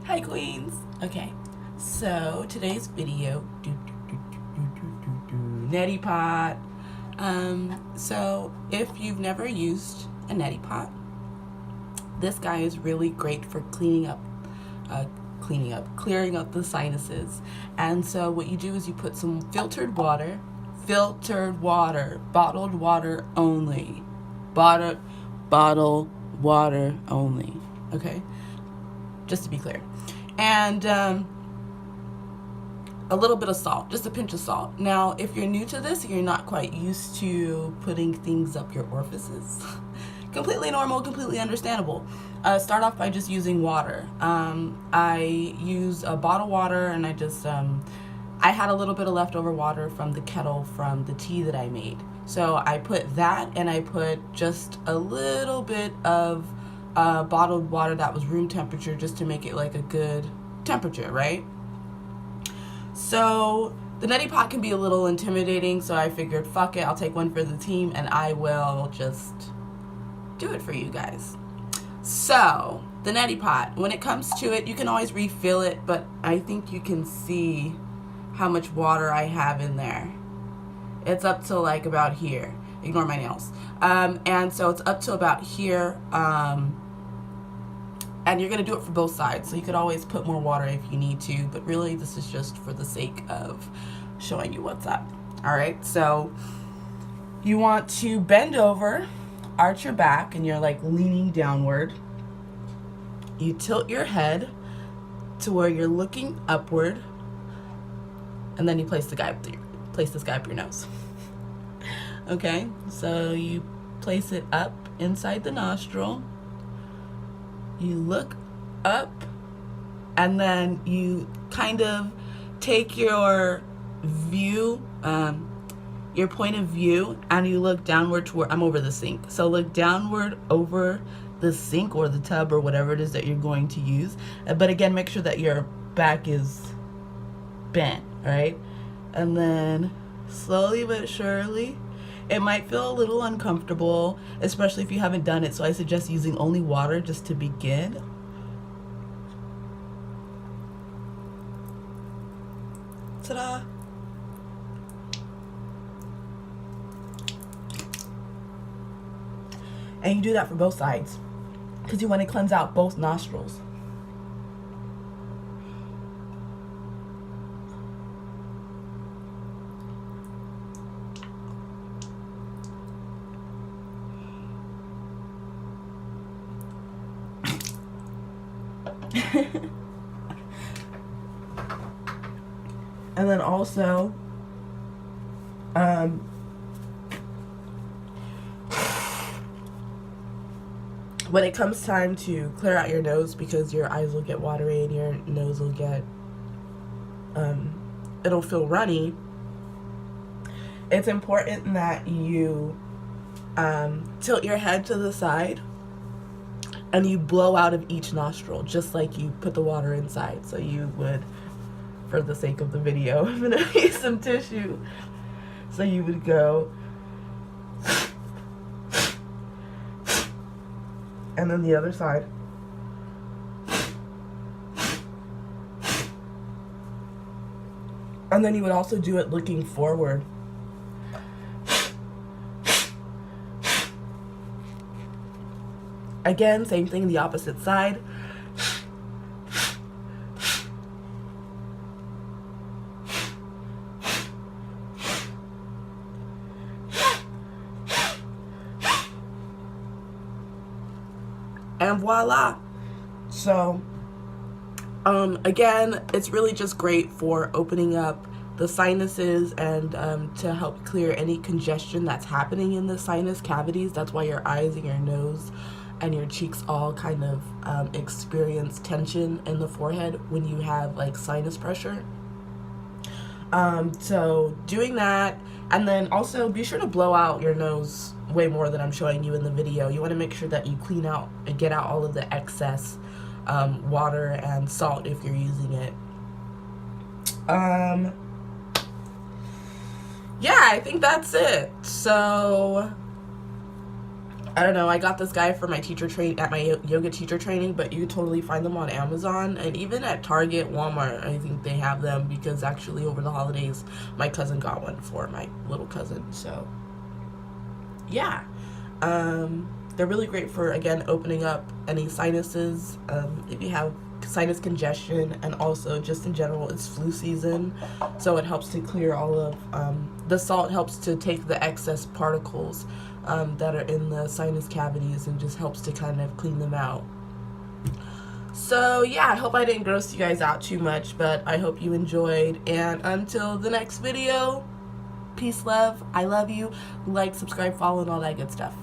Hi queens. Okay, so today's video, Neti Pot. So if you've never used a Neti Pot, this guy is really great for clearing up the sinuses. And so what you do is you put some filtered water, bottled water only, bottled water only. Okay, just to be clear. And a little bit of salt, just a pinch of salt. Now, if you're new to this and you're not quite used to putting things up your orifices, completely normal, completely understandable. Start off by just using water. I use a bottle water, and I had a little bit of leftover water from the kettle from the tea that I made. So I put that, and I put just a little bit of bottled water that was room temperature, just to make it like a good temperature, right? So the Neti Pot can be a little intimidating, so I figured, fuck it, I'll take one for the team, and I will just do it for you guys. So the Neti Pot, when it comes to it, you can always refill it, but I think you can see how much water I have in there. It's up to like about here. Ignore my nails. And so it's up to about here. And you're going to do it for both sides. So you could always put more water if you need to. But really, this is just for the sake of showing you what's up. All right. So you want to bend over, arch your back, and you're like leaning downward. You tilt your head to where you're looking upward. And then you place this guy up your nose. Okay. So you place it up inside the nostril. You look up, and then you kind of take your view, your point of view, and you look downward to where I'm over the sink. So look downward over the sink or the tub or whatever it is that you're going to use. But again, make sure that your back is bent, right? And then slowly but surely, it might feel a little uncomfortable, especially if you haven't done it, so I suggest using only water just to begin. Ta-da! And you do that for both sides, because you want to cleanse out both nostrils. And then also, when it comes time to clear out your nose, because your eyes will get watery and your nose will get, it'll feel runny, it's important that you tilt your head to the side and you blow out of each nostril, just like you put the water inside. So you would, for the sake of the video, I'm gonna use some tissue. So you would go, and then the other side. And then you would also do it looking forward. Again, same thing, the opposite side. And voila. So, again, it's really just great for opening up the sinuses and to help clear any congestion that's happening in the sinus cavities. That's why your eyes and your nose and your cheeks all kind of experience tension in the forehead when you have like sinus pressure. So doing that, and then also be sure to blow out your nose way more than I'm showing you in the video. You want to make sure that you clean out and get out all of the excess water and salt if you're using it. Yeah, I think that's it. So I don't know, I got this guy for my at my yoga teacher training, but you can totally find them on Amazon and even at Target, Walmart. I think they have them, because actually over the holidays my cousin got one for my little cousin. So yeah, they're really great for, again, opening up any sinuses, if you have sinus congestion, and also just in general, it's flu season, so it helps to clear all of the salt helps to take the excess particles that are in the sinus cavities, and just helps to kind of clean them out. So yeah, I hope I didn't gross you guys out too much, but I hope you enjoyed, and until the next video, peace, love, I love you, like, subscribe, follow, and all that good stuff.